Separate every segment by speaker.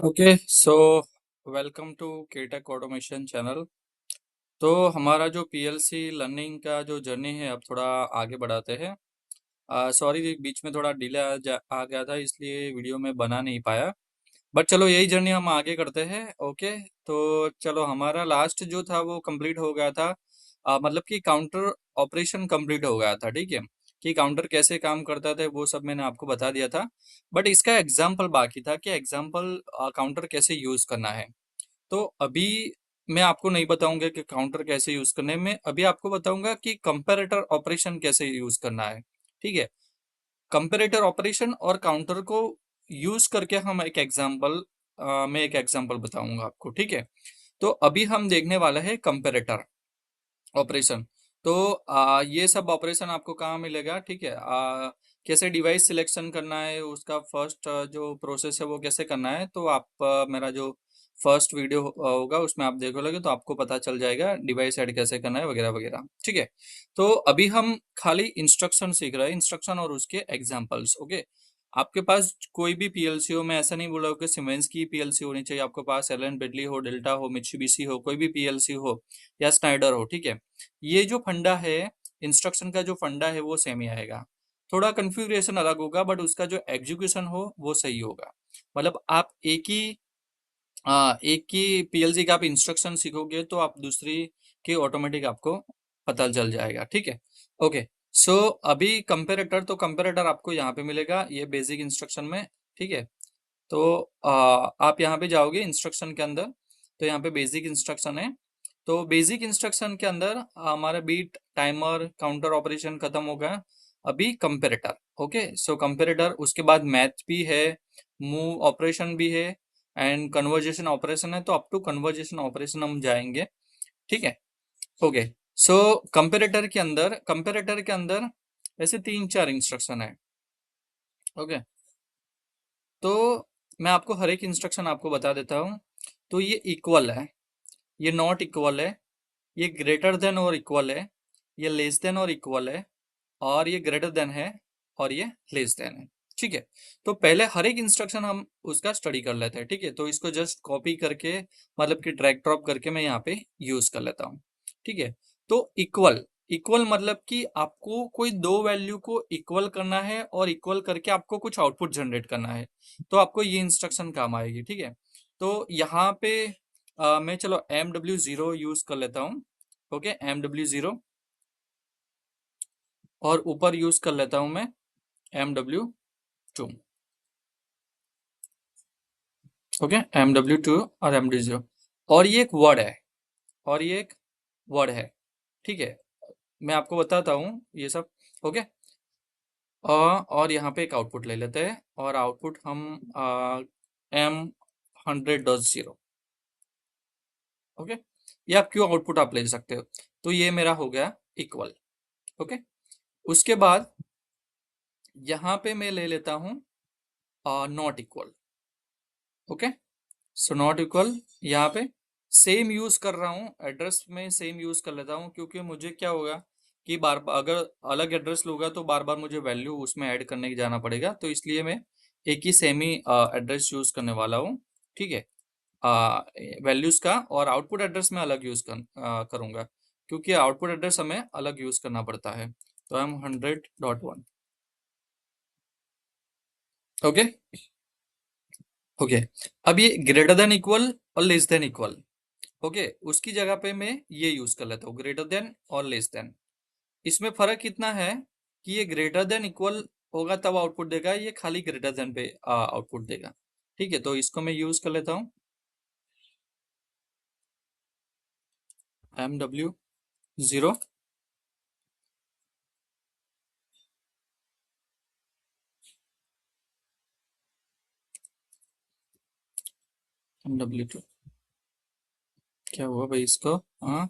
Speaker 1: Okay so welcome to Ketek automation channel. तो हमारा जो पीएलसी लर्निंग का जो जर्नी है अब थोड़ा आगे बढ़ाते हैं। सॉरी बीच में थोड़ा डिले आ गया था, इसलिए वीडियो में बना नहीं पाया। बट चलो यही जर्नी हम आगे करते हैं। ओके, तो चलो हमारा लास्ट जो था वो कंप्लीट हो गया था। मतलब कि काउंटर ऑपरेशन कंप्लीट हो गया था, ठीक है। कि काउंटर कैसे काम करता था वो सब मैंने आपको बता दिया था। बट इसका एग्जाम्पल बाकी था कि एग्जाम्पल काउंटर कैसे यूज करना है। तो अभी मैं आपको नहीं बताऊंगा कि काउंटर कैसे यूज करना है, मैं अभी आपको बताऊंगा कि कंपैरेटर ऑपरेशन कैसे यूज करना है। ठीक है, कंपैरेटर ऑपरेशन और काउंटर को यूज करके हम एक एग्जांपल मैं एक एग्जांपल बताऊंगा आपको, ठीक है। तो अभी हम देखने वाला है कंपैरेटर ऑपरेशन। तो ये सब ऑपरेशन आपको कहाँ मिलेगा, ठीक है। कैसे डिवाइस सिलेक्शन करना है, उसका फर्स्ट जो प्रोसेस है वो कैसे करना है, तो आप मेरा जो फर्स्ट वीडियो होगा उसमें आप देखोगे तो आपको पता चल जाएगा डिवाइस ऐड कैसे करना है वगैरह वगैरह, ठीक है। तो अभी हम खाली इंस्ट्रक्शन सीख रहे हैं, इंस्ट्रक्शन और उसके एग्जाम्पल्स। ओके, आपके पास कोई भी पीएलसी हो, मैं ऐसा नहीं बोला कि सीमेंस की पीएलसी होनी चाहिए, आपके पास एलन बेडली हो, डेल्टा हो, मित्सुबिशी हो, कोई भी पीएलसी हो या स्नाइडर हो, ठीक है। ये जो फंडा है, इंस्ट्रक्शन का जो फंडा है वो सेम ही आएगा। थोड़ा कन्फिग्रेशन अलग होगा बट उसका जो एग्जीक्यूशन हो वो सही होगा। मतलब आप एक ही पीएलसी का आप इंस्ट्रक्शन सीखोगे तो आप दूसरी के ऑटोमेटिक आपको पता चल जाएगा, ठीक है। ओके, सो अभी कंपेरेटर, तो कंपेरेटर आपको यहाँ पे मिलेगा ये बेसिक इंस्ट्रक्शन में, ठीक है। तो आप यहाँ पे जाओगे इंस्ट्रक्शन के अंदर, तो यहाँ पे बेसिक इंस्ट्रक्शन है। तो बेसिक इंस्ट्रक्शन के अंदर हमारा बीट टाइमर काउंटर ऑपरेशन खत्म हो गया। अभी कंपेरेटर। ओके, सो कंपेरेटर, उसके बाद मैथ भी है, मूव ऑपरेशन भी है एंड कन्वर्जेशन ऑपरेशन है। तो अप टू कन्वर्जेशन ऑपरेशन हम जाएंगे, ठीक है। ओके, सो कंपेरेटर के अंदर ऐसे 3-4 इंस्ट्रक्शन है। ओके, तो मैं आपको हर एक इंस्ट्रक्शन आपको बता देता हूँ। तो ये इक्वल है, ये नॉट इक्वल है, ये ग्रेटर देन और इक्वल है, ये लेस देन और इक्वल है, और ये ग्रेटर देन है, और ये लेस देन है, ठीक है। तो पहले हर एक इंस्ट्रक्शन हम उसका स्टडी कर लेते हैं, ठीक है। तो इसको जस्ट कॉपी करके, मतलब कि ड्रैग ड्रॉप करके मैं यहाँ पे यूज कर लेता हूँ, ठीक है। तो इक्वल, इक्वल मतलब कि आपको कोई दो वैल्यू को इक्वल करना है और इक्वल करके आपको कुछ आउटपुट जनरेट करना है, तो आपको ये इंस्ट्रक्शन काम आएगी, ठीक है। तो यहाँ पे मैं चलो MW0 यूज कर लेता हूँ। ओके, MW0, और ऊपर यूज कर लेता हूं मैं MW2। ओके, MW2 और MW0, और ये एक वर्ड है, और ये एक वर्ड है, ठीक है। मैं आपको बताता हूँ ये सब। ओके, और यहाँ पे एक आउटपुट ले लेते हैं, और आउटपुट हम M100.0। ओके, ये आप क्यों आउटपुट आप ले सकते हो। तो ये मेरा हो गया इक्वल। ओके, उसके बाद यहाँ पे मैं ले लेता हूँ not equal. Okay, so not equal, यहाँ पे सेम यूज कर रहा हूँ, एड्रेस में सेम यूज कर लेता हूँ, क्योंकि मुझे क्या होगा कि बार बार अगर अलग एड्रेस लूंगा तो बार बार मुझे वैल्यू उसमें ऐड करने की जाना पड़ेगा, तो इसलिए मैं एक ही सेम ही एड्रेस यूज करने वाला हूँ, ठीक है। वैल्यूज का और आउटपुट एड्रेस में अलग यूज करूंगा, क्योंकि आउटपुट एड्रेस हमें अलग यूज करना पड़ता है। तो हम 100.1। ओके, ओके, अब ये ग्रेटर देन इक्वल और लेस देन इक्वल। ओके, उसकी जगह पे मैं ये यूज कर लेता हूँ ग्रेटर देन और लेस देन। इसमें फर्क कितना है कि ये ग्रेटर देन इक्वल होगा तब आउटपुट देगा, ये खाली ग्रेटर देन पे आउटपुट देगा, ठीक है। तो इसको मैं यूज कर लेता हूँ MW0, MW2। क्या हुआ भाई इसको, हाँ,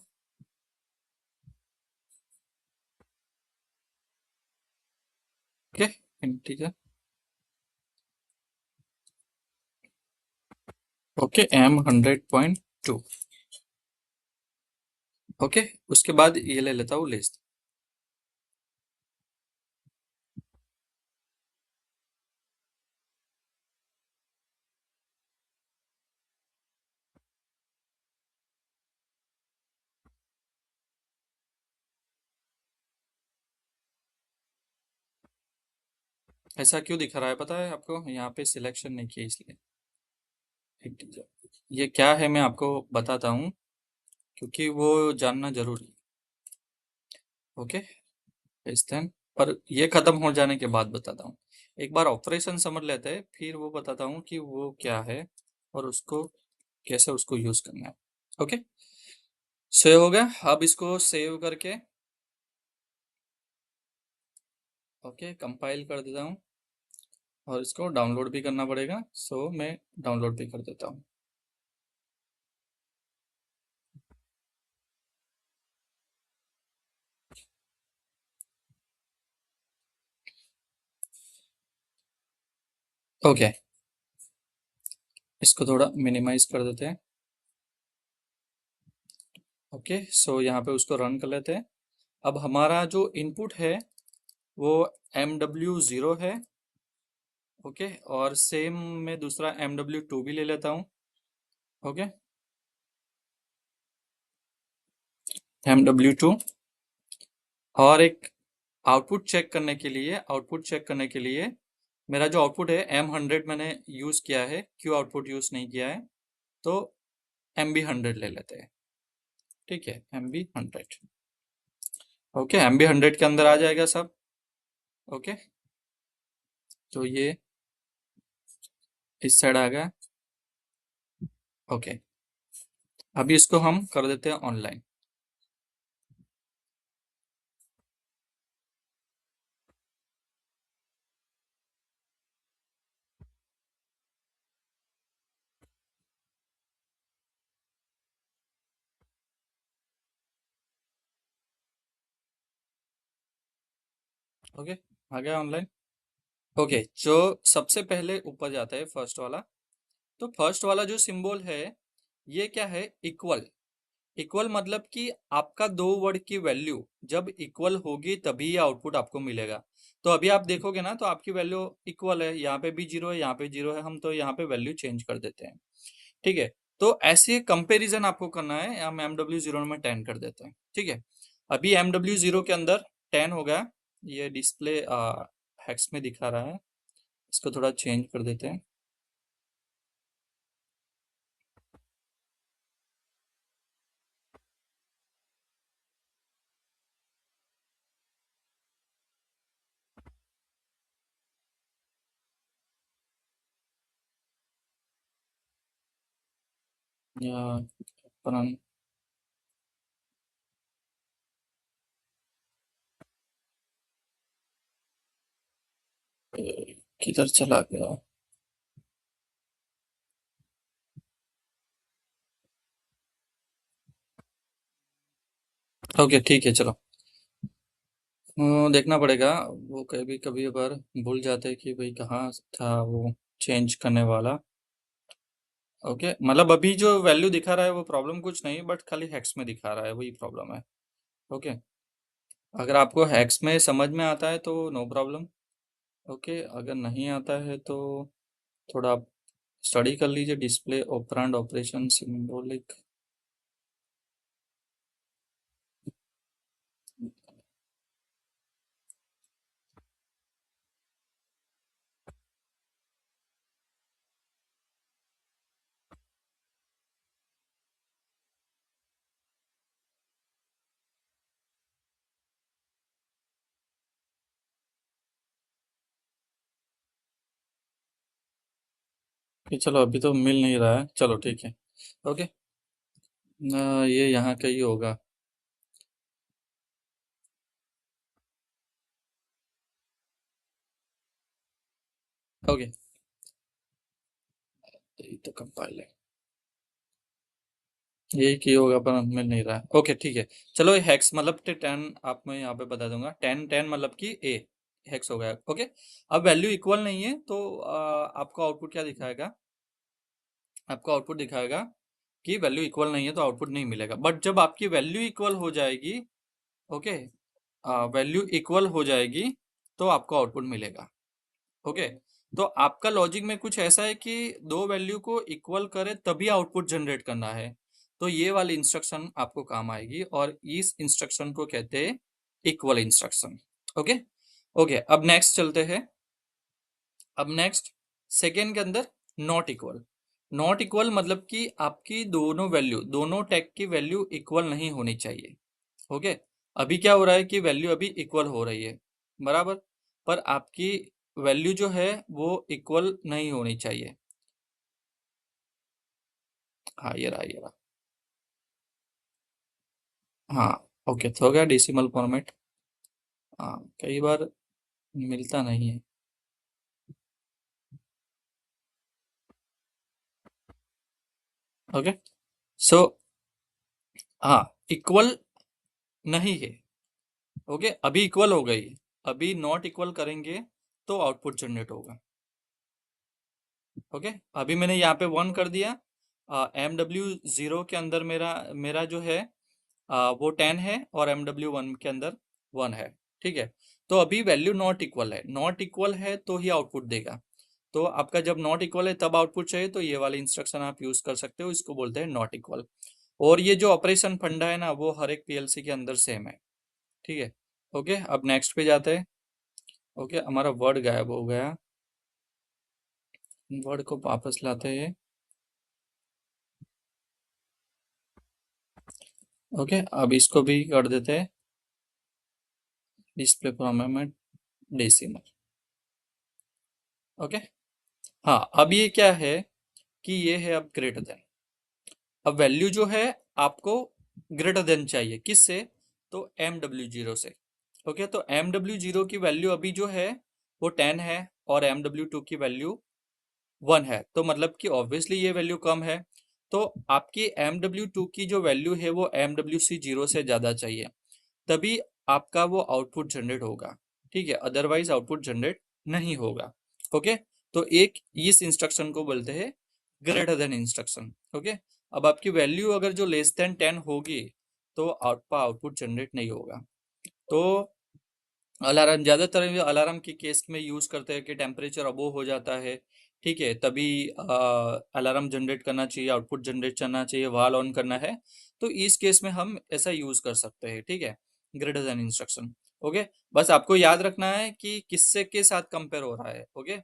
Speaker 1: ओके, ठीक है। Okay, M100.2। ओके, उसके बाद ये ले लेता हूँ लेस। ऐसा क्यों दिखा रहा है पता है आपको? यहाँ पे सिलेक्शन नहीं किया इसलिए। ये क्या है मैं आपको बताता हूँ, क्योंकि वो जानना जरूरी है। ओके, इस दिन पर ये खत्म हो जाने के बाद बताता हूँ। एक बार ऑपरेशन समझ लेते हैं, फिर वो बताता हूँ कि वो क्या है और उसको कैसे उसको यूज करना है। ओके, सेव हो गया। अब इसको सेव करके ओके कंपाइल कर देता हूँ, और इसको डाउनलोड भी करना पड़ेगा, सो मैं डाउनलोड भी कर देता हूँ। ओके, इसको थोड़ा मिनिमाइज कर देते हैं। ओके, सो यहाँ पे उसको रन कर लेते हैं। अब हमारा जो इनपुट है वो MW0 है। ओके, और सेम मैं दूसरा MW2 भी ले लेता हूँ। ओके, MW2, और एक आउटपुट चेक करने के लिए मेरा जो आउटपुट है M100 मैंने यूज़ किया है, क्यों आउटपुट यूज़ नहीं किया है, तो MB100 ले लेते हैं। ठीक है, MB100। ओके, MB100 के अंदर आ जाएगा सब। ओके, तो ये इस साइड आ गया। ओके, अभी इसको हम कर देते हैं ऑनलाइन। ओके, आ गया ऑनलाइन। ओके, जो सबसे पहले ऊपर जाता है फर्स्ट वाला, तो फर्स्ट वाला जो सिंबल है ये क्या है? इक्वल। इक्वल मतलब कि आपका दो वर्ड की वैल्यू जब इक्वल होगी तभी ये आउटपुट आपको मिलेगा। तो अभी आप देखोगे ना, तो आपकी वैल्यू इक्वल है, यहाँ पे भी जीरो है, यहाँ पे जीरो है, हम तो यहाँ पे वैल्यू चेंज कर देते हैं। ठीक है, तो ऐसे कंपैरिजन आपको करना है। हम MW0 में 10 कर देते हैं। ठीक है, अभी MW0 के अंदर 10 हो गया। ये डिस्प्ले हेक्स में दिखा रहा है, इसको थोड़ा चेंज कर देते हैं। या अपन किधर चला गया? ओके, ठीक है, चलो। देखना पड़ेगा, वो कभी कभी बार भूल जाते हैं कि भाई कहाँ था वो चेंज करने वाला। ओके, मतलब अभी जो वैल्यू दिखा रहा है वो प्रॉब्लम कुछ नहीं, बट खाली हेक्स में दिखा रहा है, वही प्रॉब्लम है। ओके, अगर आपको हेक्स में समझ में आता है तो नो प्रॉब्लम। ओके, अगर नहीं आता है तो थोड़ा आप स्टडी कर लीजिए, डिस्प्ले ऑपरेंड ऑपरेशन सिंबॉलिक। कि चलो अभी तो मिल नहीं रहा है, चलो ठीक है। ओके, ये यहाँ का ही होगा। ओके, यही तो कंपाइल है, यही की होगा पर मिल नहीं रहा है। ओके, ठीक है। चलो, ये हेक्स मतलब 10 आप मैं यहाँ पे बता दूंगा। 10 मतलब कि ए हेक्स हो गया। ओके, अब वैल्यू इक्वल नहीं है तो आपको आउटपुट क्या दिखाएगा? आपको आउटपुट दिखाएगा कि वैल्यू इक्वल नहीं है तो आउटपुट नहीं मिलेगा। बट जब आपकी वैल्यू इक्वल हो जाएगी, ओके, वैल्यू इक्वल हो जाएगी तो आपको आउटपुट मिलेगा। ओके, तो आपका लॉजिक में कुछ ऐसा है कि दो वैल्यू को इक्वल करे तभी आउटपुट जनरेट करना है, तो ये वाली इंस्ट्रक्शन आपको काम आएगी, और इस इंस्ट्रक्शन को कहते हैं इक्वल इंस्ट्रक्शन। ओके। ओके, अब नेक्स्ट चलते हैं। अब नेक्स्ट सेकेंड के अंदर नॉट इक्वल। नॉट इक्वल मतलब कि आपकी दोनों वैल्यू, दोनों टैग की वैल्यू इक्वल नहीं होनी चाहिए। ओके, अभी क्या हो रहा है कि वैल्यू अभी इक्वल हो रही है, बराबर, पर आपकी वैल्यू जो है वो इक्वल नहीं होनी चाहिए। हाँ ये रहा, ये रहा। हाँ ओके, तो हो गया डेसिमल फॉर्मेट। हाँ कई बार मिलता नहीं है। ओके, सो हाँ इक्वल नहीं है। ओके, अभी इक्वल हो गई, अभी नॉट इक्वल करेंगे तो आउटपुट जनरेट होगा। ओके, अभी मैंने यहाँ पे 1 कर दिया, MW0 के अंदर मेरा मेरा जो है वो 10 है और MW1 के अंदर 1 है। ठीक है, तो अभी वैल्यू नॉट इक्वल है, नॉट इक्वल है तो ही आउटपुट देगा। तो आपका जब नॉट इक्वल है तब आउटपुट चाहिए तो ये वाली इंस्ट्रक्शन आप यूज कर सकते हो, इसको बोलते हैं नॉट इक्वल। और ये जो ऑपरेशन फंडा है ना वो हर एक पीएलसी के अंदर सेम है। ठीक है, ओके, अब नेक्स्ट पे जाते हैं। ओके, हमारा वर्ड गायब हो गया, वर्ड को वापस लाते हैं। ओके, अब इसको भी कर देते हैं डिस्प्ले फॉर्मेट डेसिमल। ओके, हाँ अब ये क्या है कि ये है अब ग्रेटर देन। अब वैल्यू जो है आपको ग्रेटर देन चाहिए, किससे? तो MW0 से। ओके, तो MW0 की वैल्यू अभी जो है वो 10 है और MW2 की वैल्यू 1 है, तो मतलब कि ऑब्वियसली ये वैल्यू कम है। तो आपकी MW2 की जो वैल्यू है वो MWC0 से ज़्यादा चाहिए, तभी आपका वो आउटपुट जनरेट होगा। ठीक है, अदरवाइज आउटपुट जनरेट नहीं होगा। ओके, तो एक इस इंस्ट्रक्शन को बोलते हैं ग्रेटर देन इंस्ट्रक्शन। ओके, अब आपकी वैल्यू अगर जो लेस देन 10 होगी तो आपका आउटपुट जनरेट नहीं होगा। तो अलार्म ज़्यादातर अलार्म के केस में यूज़ करते हैं कि टेम्परेचर अबोव हो जाता है, ठीक है, तभी अलार्म जनरेट करना चाहिए, आउटपुट जनरेट करना चाहिए, वाल ऑन करना है, तो इस केस में हम ऐसा यूज़ कर सकते हैं। ठीक है, ग्रेटर देन इंस्ट्रक्शन। ओके, बस आपको याद रखना है कि किससे के साथ कंपेयर हो रहा है। ओके,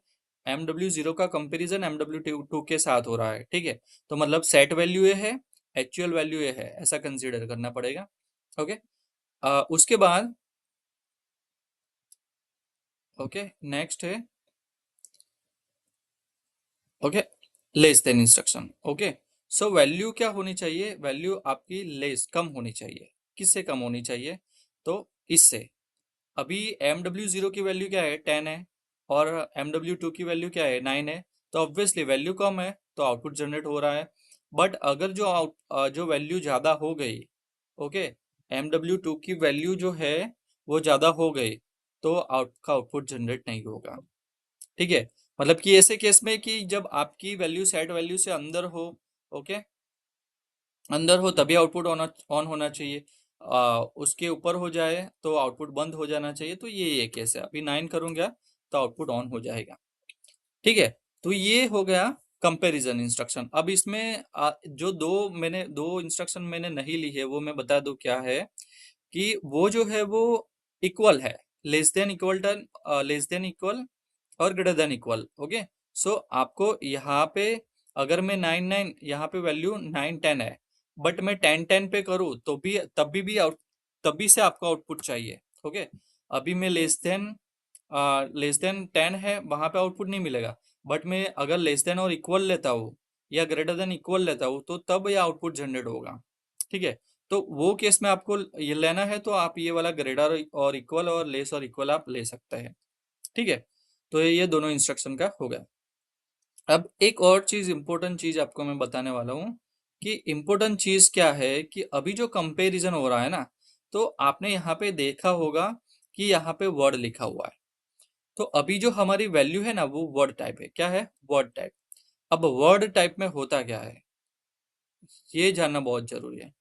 Speaker 1: MW0 का कंपेरिजन MW2 के साथ हो रहा है। ठीक है, तो मतलब सेट वैल्यू ये है, एक्चुअल वैल्यू ये है, ऐसा कंसीडर करना पड़ेगा। ओके, उसके बाद ओके नेक्स्ट है okay less than instruction. Okay, so value क्या होनी चाहिए? वैल्यू आपकी लेस, कम होनी चाहिए। किससे कम होनी चाहिए? तो इससे। अभी MW0 की वैल्यू क्या है? 10 है और MW2 की वैल्यू क्या है? 9 है, तो ऑब्वियसली वैल्यू कम है तो आउटपुट जनरेट हो रहा है। बट अगर जो वैल्यू ज़्यादा हो गई, ओके, MW2 की वैल्यू जो है वो ज़्यादा हो गई तो आउटपुट जनरेट नहीं होगा। ठीक है, मतलब कि ऐसे केस में कि जब आपकी वैल्यू सेट वैल्यू से अंदर हो, ओके, अंदर हो तभी आउटपुट ऑन होना चाहिए, उसके ऊपर हो जाए तो आउटपुट बंद हो जाना चाहिए। तो ये केस है, अभी 9 करूंगा तो आउटपुट ऑन हो जाएगा। ठीक है, तो ये हो गया कंपैरिजन इंस्ट्रक्शन। अब इसमें जो दो इंस्ट्रक्शन मैंने नहीं ली है वो मैं बता दूं क्या है, कि वो जो है वो इक्वल है, less than equal to, less than equal और greater than equal. Okay, so आपको यहाँ पे अगर मैं 9 9 यहाँ पे वैल्यू 9 10 है, बट मैं 10 10 पे करूँ तो भी तभी आउट, तभी से आपको आउटपुट चाहिए। ओके, अभी मैं लेस देन 10 है वहां पे आउटपुट नहीं मिलेगा, बट मैं अगर लेस देन और इक्वल लेता हूँ या ग्रेटर देन इक्वल लेता हूँ तो तब ये आउटपुट जनरेट होगा। ठीक है, तो वो केस में आपको ये लेना है तो आप ये वाला ग्रेटर और इक्वल और लेस और इक्वल आप ले सकते हैं। ठीक है, तो ये दोनों इंस्ट्रक्शन का हो गया। अब एक और चीज, इंपॉर्टेंट चीज आपको मैं बताने वाला हूँ कि इंपॉर्टेंट चीज क्या है कि अभी जो कंपैरिजन हो रहा है ना, तो आपने यहाँ पे देखा होगा कि यहाँ पे वर्ड लिखा हुआ है। तो अभी जो हमारी वैल्यू है ना वो वर्ड टाइप है। क्या है? Word type. अब वर्ड टाइप में होता क्या है ये जानना बहुत जरूरी है।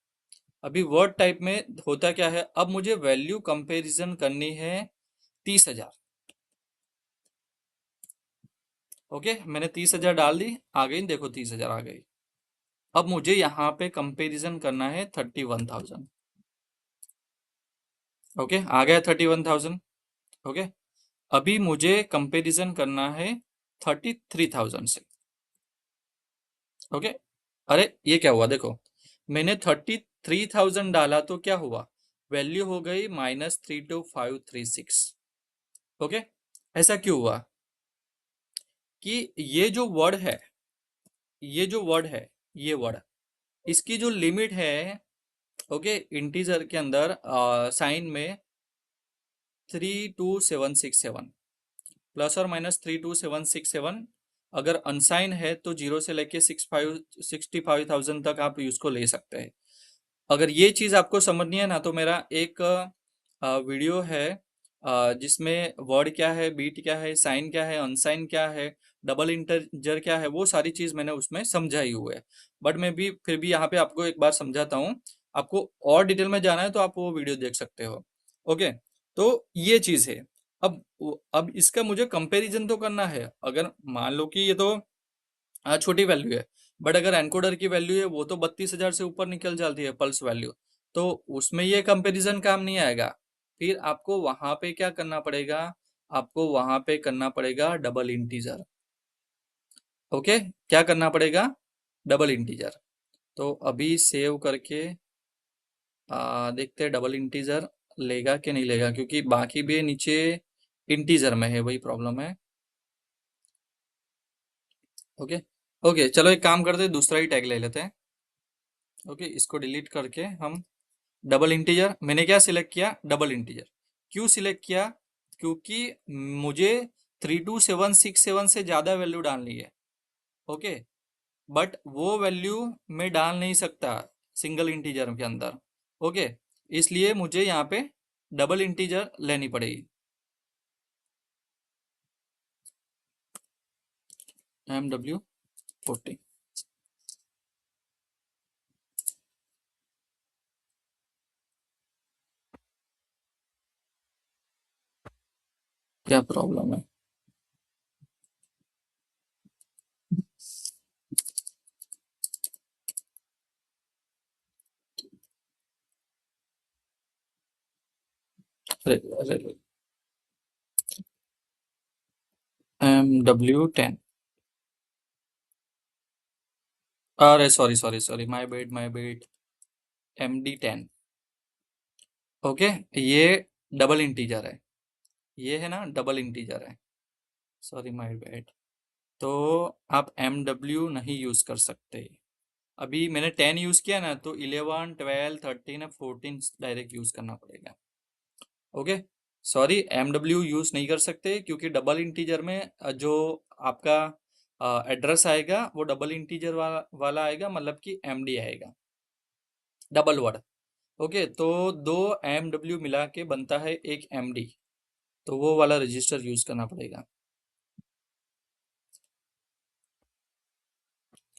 Speaker 1: अभी वर्ड टाइप में होता क्या है, अब मुझे वैल्यू कंपैरिजन करनी है 30,000। ओके, मैंने 30,000 डाल दी, आ गई, देखो 30,000 आ गई। अब मुझे यहाँ पे कंपैरिजन करना है 31,000। ओके, आ गया 31,000। ओके, अभी मुझे कंपैरिजन करना है 33,000 से। ओके, अरे ये क्या हुआ, देखो मैंने 33,000 डाला तो क्या हुआ, वैल्यू हो गई -32536। ओके, ऐसा क्यों हुआ कि ये जो वर्ड है, ये जो वर्ड है, ये वर्ड, इसकी जो लिमिट है, ओके, इंटीजर के अंदर साइन में 32767, ±32767, अगर अनसाइन है तो 0 से लेके 65,000 तक आप उसको ले सकते हैं। अगर ये चीज़ आपको समझनी है ना, तो मेरा एक वीडियो है जिसमें वर्ड क्या है, बीट क्या है, साइन क्या है, अनसाइन क्या है, डबल इंटरजर क्या है, वो सारी चीज़ मैंने उसमें समझाई हुई है। बट मैं भी फिर भी यहाँ पे आपको एक बार समझाता हूँ। आपको और डिटेल में जाना है तो आप वो वीडियो देख सकते हो। ओके, तो ये चीज़ है। अब इसका मुझे कंपैरिजन तो करना है। अगर मान लो कि ये तो छोटी वैल्यू है, बट अगर एनकोडर की वैल्यू है वो तो 32,000 से ऊपर निकल जाती है पल्स वैल्यू, तो उसमें ये कंपैरिजन काम नहीं आएगा। फिर आपको वहां पे क्या करना पड़ेगा, आपको वहां पे करना पड़ेगा डबल इंटीजर। ओके, क्या करना पड़ेगा, डबल इंटीजर। तो अभी सेव करके देखते हैं डबल इंटीजर लेगा कि नहीं लेगा, क्योंकि बाकी भी नीचे इंटीजर में है, वही प्रॉब्लम है। ओके, ओके, चलो एक काम करते हैं, दूसरा ही टैग ले लेते हैं। ओके, इसको डिलीट करके हम डबल इंटीजर, मैंने क्या सिलेक्ट किया, डबल इंटीजर। क्यों सिलेक्ट किया, क्योंकि मुझे 32767 से ज़्यादा वैल्यू डालनी है। ओके, बट वो वैल्यू मैं डाल नहीं सकता सिंगल इंटीजर के अंदर। ओके, इसलिए मुझे यहाँ पे डबल इंटीजर लेनी पड़ेगी। MW40, क्या प्रॉब्लम है, अरे अरे, MW10, अरे sorry sorry sorry, my bed my bed, MD10। Okay, ये डबल इंटीजर है, ये है ना डबल इंटीजर है, सॉरी माय बैड। तो आप MW नहीं यूज़ कर सकते। अभी मैंने 10 यूज़ किया ना, तो 11 12 13 और 14 डायरेक्ट यूज़ करना पड़ेगा। ओके, सॉरी, MW यूज़ नहीं कर सकते क्योंकि डबल इंटीजर में जो आपका एड्रेस आएगा वो डबल इंटीजर वाला आएगा, मतलब कि MD आएगा, डबल वर्ड। ओके, तो दो MW मिला के बनता है एक MD, तो वो वाला रजिस्टर यूज़ करना पड़ेगा।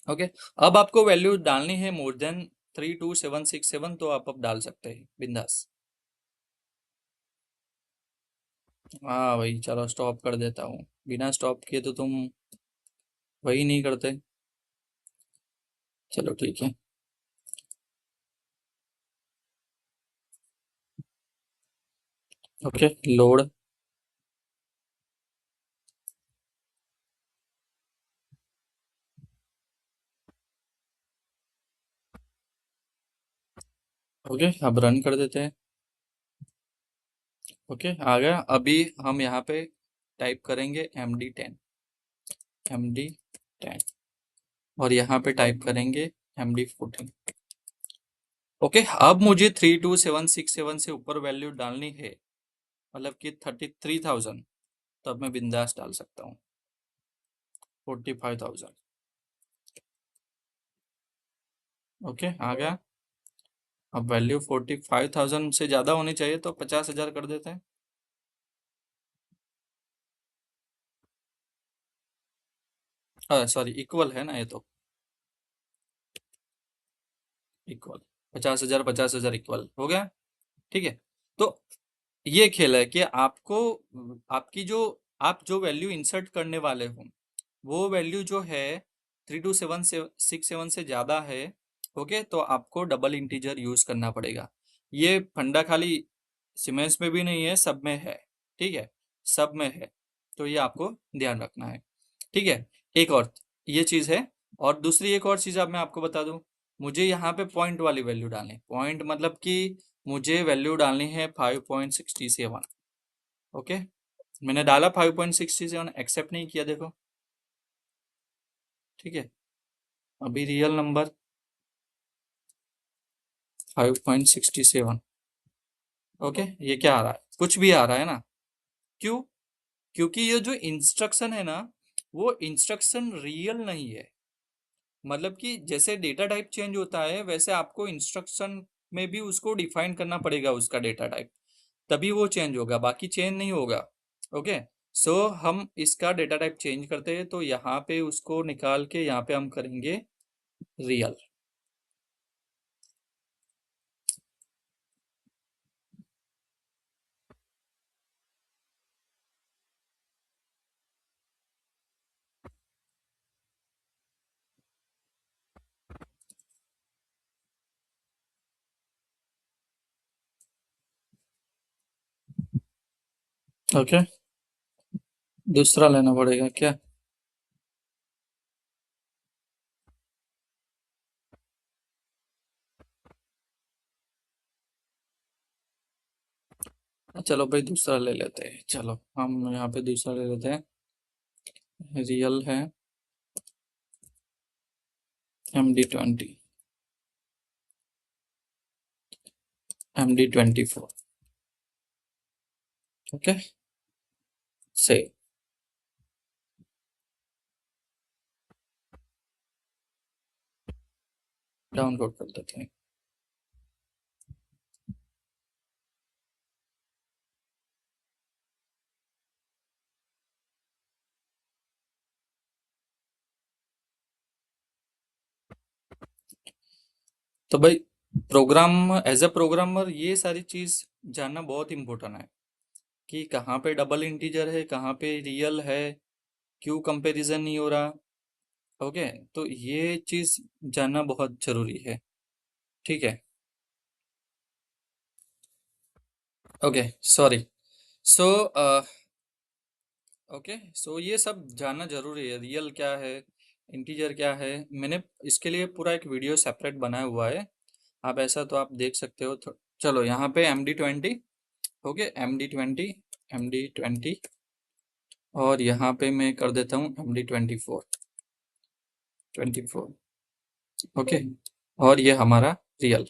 Speaker 1: ओके, अब आपको वैल्यू डालनी है मोर देन 32767, तो आप अब डाल सकते हैं बिंदास। हाँ भाई, चलो स्टॉप कर देता हूँ, बिना स्टॉप किए तो तुम वही नहीं करते। चलो ठीक है। Okay, load. ओके, अब रन कर देते हैं। ओके, आ गया। अभी हम यहाँ पे टाइप करेंगे MD10, MD10, और यहाँ पे टाइप करेंगे MD14। ओके, अब मुझे 32767 से ऊपर वैल्यू डालनी है, मतलब कि 33,000, तब मैं बिंदास डाल सकता हूँ 45,000। ओके, आ गया। अब वैल्यू 45,000 से ज़्यादा होनी चाहिए, तो 50,000 कर देते हैं। सॉरी, इक्वल है ना ये तो, इक्वल 50,000 50,000 इक्वल हो गया। ठीक है, तो ये खेल है कि आपको, आपकी जो, आप जो वैल्यू इंसर्ट करने वाले हो, वो वैल्यू जो है 32767 से ज़्यादा है। ओके, तो आपको डबल इंटीजर यूज़ करना पड़ेगा। ये फंडा खाली सीमेंस में भी नहीं है, सब में है। ठीक है, सब में है, तो ये आपको ध्यान रखना है। ठीक है। एक और ये चीज है। और दूसरी एक और चीज अब मैं आपको बता दूं, मुझे यहाँ पे पॉइंट वाली वैल्यू डालनी है। पॉइंट मतलब कि मुझे वैल्यू डालनी है 5.67। ओके, मैंने डाला 5.67, एक्सेप्ट नहीं किया, देखो। ठीक है, अभी रियल नंबर 5.67। ओके, ये क्या आ रहा है? कुछ भी आ रहा है ना। क्यों? क्योंकि ये जो इंस्ट्रक्शन है ना, वो इंस्ट्रक्शन रियल नहीं है। मतलब कि जैसे डेटा टाइप चेंज होता है, वैसे आपको इंस्ट्रक्शन में भी उसको डिफाइन करना पड़ेगा, उसका डेटा टाइप, तभी वो चेंज होगा, बाकी चेंज नहीं होगा। ओके, सो हम इसका डेटा टाइप चेंज करते हैं, तो यहाँ पे उसको निकाल के यहाँ पे हम करेंगे रियल। ओके, दूसरा लेना पड़ेगा क्या? चलो भाई, दूसरा ले लेते हैं। चलो हम यहाँ पे दूसरा ले लेते हैं। रियल है MD20, MD24। ओके, से डाउनलोड कर देते हैं। तो भाई, प्रोग्राम एज अ प्रोग्रामर ये सारी चीज जानना बहुत इंपॉर्टेंट है, कि कहाँ पे डबल इंटीजर है, कहाँ पे रियल है, क्यों कंपैरिजन नहीं हो रहा। ओके, तो ये चीज जानना बहुत जरूरी है। ठीक है। Okay, sorry. सो ओके, सो ये सब जानना जरूरी है, रियल क्या है, इंटीजर क्या है। मैंने इसके लिए पूरा एक वीडियो सेपरेट बनाया हुआ है, आप ऐसा तो आप देख सकते हो। तो चलो यहाँ पे MD20। ओके, MD20 और यहाँ पे मैं कर देता हूँ MD24। ओके, और ये हमारा रियल।